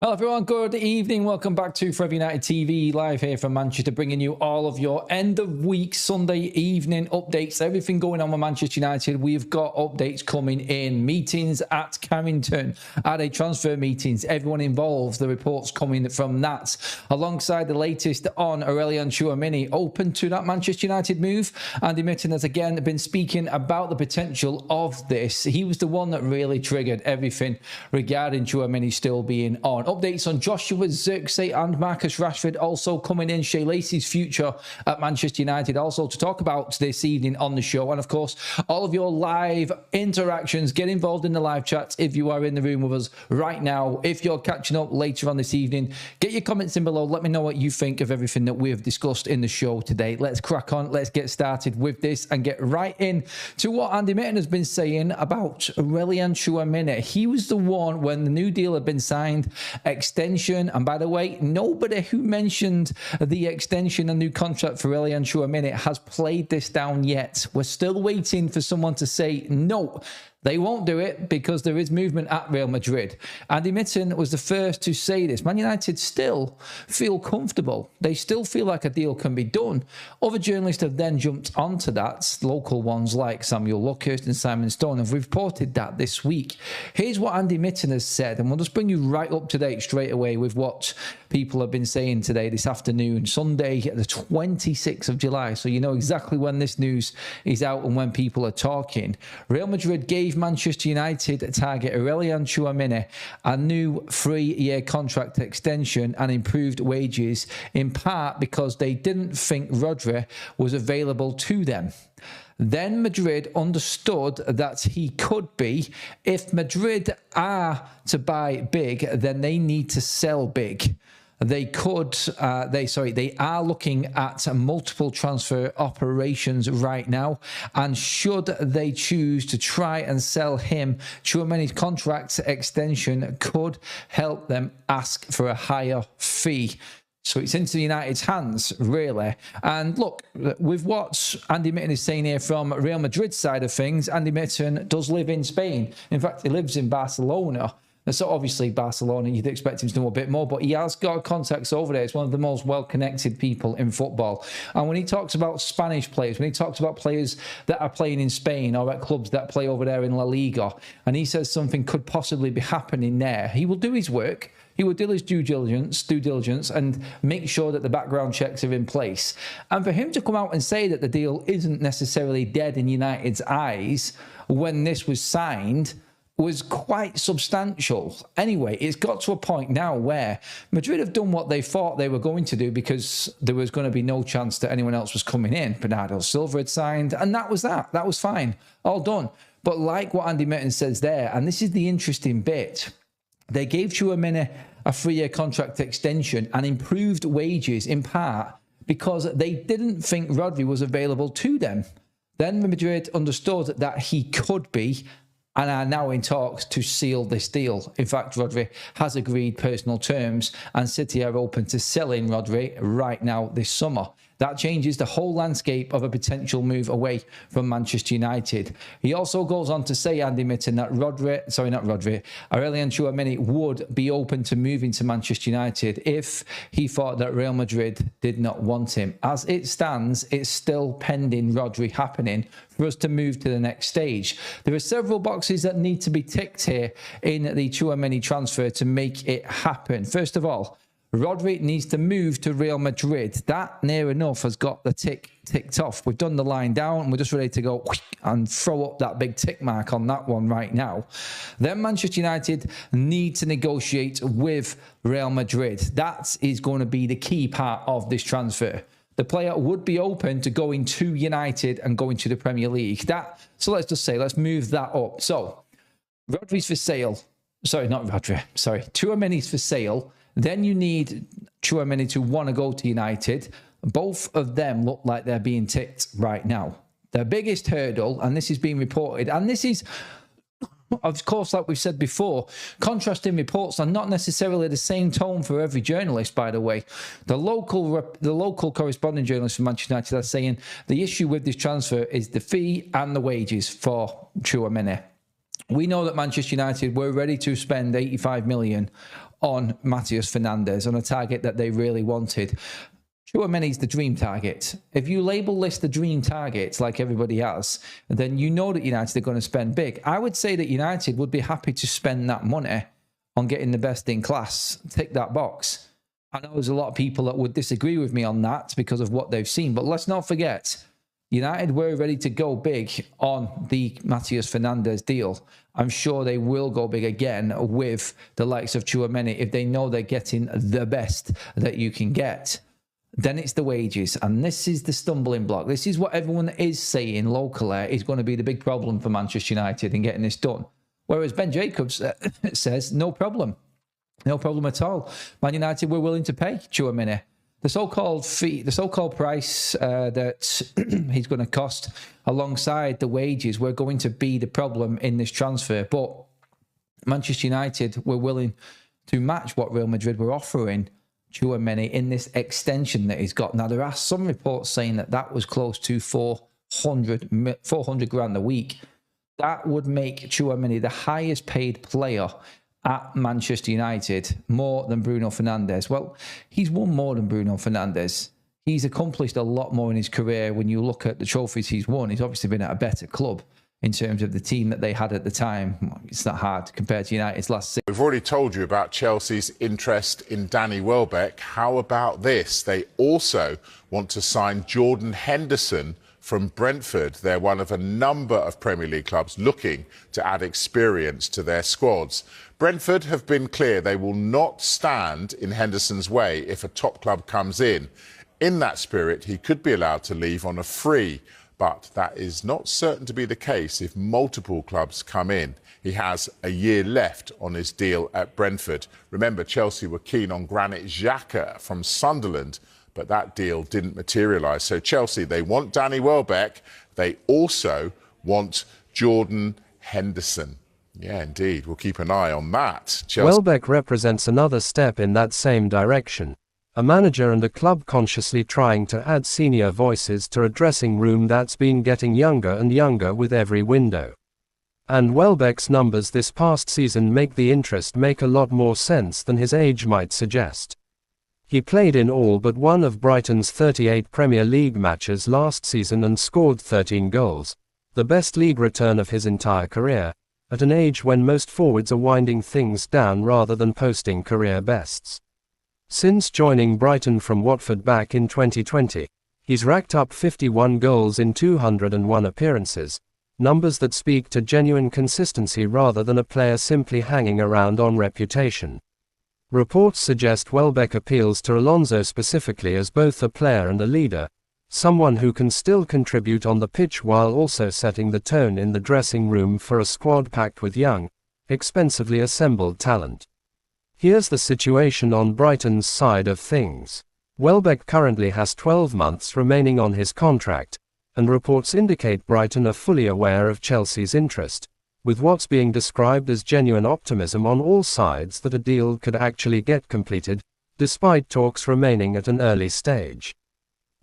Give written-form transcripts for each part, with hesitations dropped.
Hello everyone, good evening. Welcome back to Forever United TV, live here from Manchester, bringing you all of your end of week Sunday evening updates, everything going on with Manchester United. We've got updates coming in, meetings at Carrington, at transfer meetings, everyone involved, the reports coming from that, alongside the latest on Aurelien Tchouameni, open to that Manchester United move. Andy Mitten has again been speaking about the potential of this. He was the one that really triggered everything regarding Tchouameni still being on. Updates on Joshua Zirkzee and Marcus Rashford also coming in. Shea Lacey's future at Manchester United also to talk about this evening on the show. And of course, all of your live interactions. Get involved in the live chats if you are in the room with us right now. If you're catching up later on this evening, get your comments in below. Let me know what you think of everything that we have discussed in the show today. Let's crack on. Let's get started with this and get right in to what Andy Mitten has been saying about Aurelien Tchouameni. He was the one when the new deal had been signed, extension, and by the way, nobody who mentioned the extension and new contract for Aurelien Tchouameni has played this down yet. We're still waiting for someone to say no. They won't do it because there is movement at Real Madrid. Andy Mitten was the first to say this. Man United still feel comfortable. They still feel like a deal can be done. Other journalists have then jumped onto that. Local ones like Samuel Luckhurst and Simon Stone have reported that this week. Here's what Andy Mitten has said, and we'll just bring you right up to date straight away with what people have been saying today, this afternoon, Sunday, the 26th of July. So you know exactly when this news is out and when people are talking. Real Madrid gave Manchester United target Aurelien Tchouameni a new 3-year contract extension and improved wages, in part because they didn't think Rodri was available to them. Then Madrid understood that he could be. If Madrid are to buy big, then they need to sell big. They are looking at multiple transfer operations right now, and should they choose to try and sell him, Tchouameni's contract extension could help them ask for a higher fee. So it's into United's hands, really. And look, with what Andy Mitten is saying here from Real Madrid's side of things, Andy Mitten does live in Spain. In fact, he lives in Barcelona. So obviously Barcelona, you'd expect him to know a bit more, but he has got contacts over there. He's one of the most well-connected people in football. And when he talks about Spanish players, when he talks about players that are playing in Spain or at clubs that play over there in La Liga, and he says something could possibly be happening there, he will do his work. He will do his due diligence and make sure that the background checks are in place. And for him to come out and say that the deal isn't necessarily dead in United's eyes when this was signed was quite substantial. Anyway, it's got to a point now where Madrid have done what they thought they were going to do because there was going to be no chance that anyone else was coming in. Bernardo Silva had signed, and that was that. That was fine. All done. But like what Andy Mitten says there, and this is the interesting bit, they gave Tchouameni a 3-year contract extension and improved wages in part because they didn't think Rodri was available to them. Then Madrid understood that he could be, and are now in talks to seal this deal. In fact, Rodri has agreed personal terms, and City are open to selling Rodri right now this summer. That changes the whole landscape of a potential move away from Manchester United. He also goes on to say, Andy Mitten, that Aurelien Tchouameni would be open to moving to Manchester United if he thought that Real Madrid did not want him. As it stands, it's still pending Rodri happening for us to move to the next stage. There are several boxes that need to be ticked here in the Tchouameni transfer to make it happen. First of all, Rodri needs to move to Real Madrid. That, near enough, has got the ticked off. We've done the line down and we're just ready to go and throw up that big tick mark on that one right now. Then Manchester United need to negotiate with Real Madrid. That is going to be the key part of this transfer. The player would be open to going to United and going to the Premier League. So let's just say, let's move that up. So Rodri's for sale. Sorry, not Rodri. Sorry, Tchouameni's for sale. Then you need Tchouameni to want to go to United. Both of them look like they're being ticked right now. Their biggest hurdle, and this is being reported, and this is, of course, like we've said before, contrasting reports are not necessarily the same tone for every journalist, by the way. The local corresponding journalists from Manchester United are saying the issue with this transfer is the fee and the wages for Tchouameni. We know that Manchester United were ready to spend 85 million on Matheus Fernandes, on a target that they really wanted. Tchouameni's the dream target. If you label list the dream targets like everybody has, then you know that United are going to spend big. I would say that United would be happy to spend that money on getting the best in class. Tick that box. I know there's a lot of people that would disagree with me on that because of what they've seen, but let's not forget, United were ready to go big on the Matheus Fernandes deal. I'm sure they will go big again with the likes of Tchouameni if they know they're getting the best that you can get. Then it's the wages, and this is the stumbling block. This is what everyone is saying locally is going to be the big problem for Manchester United in getting this done. Whereas Ben Jacobs says, no problem. No problem at all. Man United were willing to pay Tchouameni. The so-called fee, the so-called price that he's going to cost alongside the wages were going to be the problem in this transfer. But Manchester United were willing to match what Real Madrid were offering Tchouameni in this extension that he's got. Now, there are some reports saying that that was close to 400 grand a week. That would make Tchouameni the highest paid player at Manchester United, more than Bruno Fernandes. Well, he's won more than Bruno Fernandes. He's accomplished a lot more in his career. When you look at the trophies he's won, he's obviously been at a better club in terms of the team that they had at the time. It's not hard compared to United's last season. We've already told you about Chelsea's interest in Danny Welbeck. How about this? They also want to sign Jordan Henderson from Brentford. They're one of a number of Premier League clubs looking to add experience to their squads. Brentford have been clear they will not stand in Henderson's way if a top club comes in. In that spirit, he could be allowed to leave on a free, but that is not certain to be the case if multiple clubs come in. He has a year left on his deal at Brentford. Remember, Chelsea were keen on Granit Xhaka from Sunderland, but that deal didn't materialise. So Chelsea, they want Danny Welbeck. They also want Jordan Henderson. Yeah, indeed. We'll keep an eye on that. Chelsea. Welbeck represents another step in that same direction. A manager and a club consciously trying to add senior voices to a dressing room that's been getting younger and younger with every window. And Welbeck's numbers this past season make the interest make a lot more sense than his age might suggest. He played in all but one of Brighton's 38 Premier League matches last season and scored 13 goals, the best league return of his entire career, at an age when most forwards are winding things down rather than posting career bests. Since joining Brighton from Watford back in 2020, he's racked up 51 goals in 201 appearances, numbers that speak to genuine consistency rather than a player simply hanging around on reputation. Reports suggest Welbeck appeals to Alonso specifically as both a player and a leader, someone who can still contribute on the pitch while also setting the tone in the dressing room for a squad packed with young, expensively assembled talent. Here's the situation on Brighton's side of things. Welbeck currently has 12 months remaining on his contract, and reports indicate Brighton are fully aware of Chelsea's interest, with what's being described as genuine optimism on all sides that a deal could actually get completed, despite talks remaining at an early stage.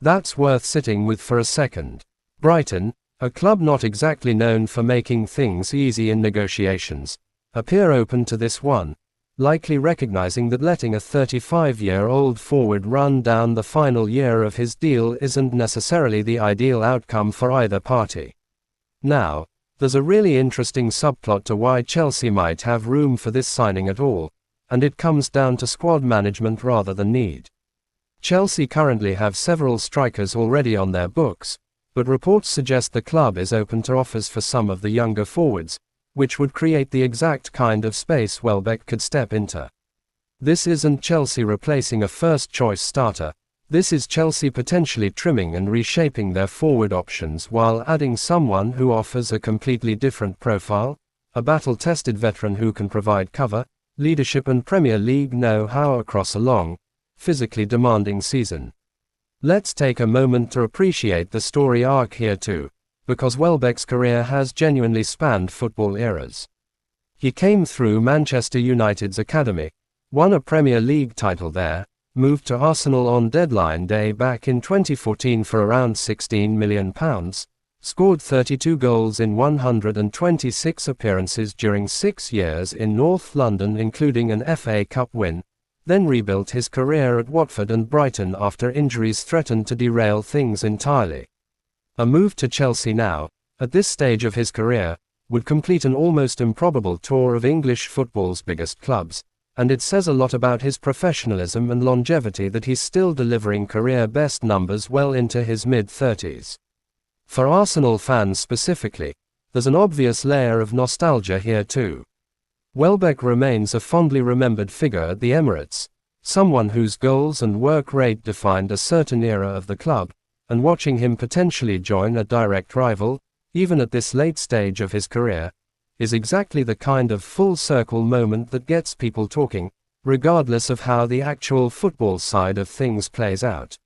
That's worth sitting with for a second. Brighton, a club not exactly known for making things easy in negotiations, appear open to this one, likely recognizing that letting a 35-year-old forward run down the final year of his deal isn't necessarily the ideal outcome for either party. Now, there's a really interesting subplot to why Chelsea might have room for this signing at all, and it comes down to squad management rather than need. Chelsea currently have several strikers already on their books, but reports suggest the club is open to offers for some of the younger forwards, which would create the exact kind of space Welbeck could step into. This isn't Chelsea replacing a first-choice starter, this is Chelsea potentially trimming and reshaping their forward options while adding someone who offers a completely different profile, a battle-tested veteran who can provide cover, leadership and Premier League know-how across a long, physically demanding season. Let's take a moment to appreciate the story arc here too, because Welbeck's career has genuinely spanned football eras. He came through Manchester United's academy, won a Premier League title there, moved to Arsenal on deadline day back in 2014 for around £16 million, scored 32 goals in 126 appearances during 6 years in North London including an FA Cup win, then rebuilt his career at Watford and Brighton after injuries threatened to derail things entirely. A move to Chelsea now, at this stage of his career, would complete an almost improbable tour of English football's biggest clubs, and it says a lot about his professionalism and longevity that he's still delivering career-best numbers well into his mid-30s. For Arsenal fans specifically, there's an obvious layer of nostalgia here too. Welbeck remains a fondly remembered figure at the Emirates, someone whose goals and work rate defined a certain era of the club, and watching him potentially join a direct rival, even at this late stage of his career, is exactly the kind of full-circle moment that gets people talking, regardless of how the actual football side of things plays out.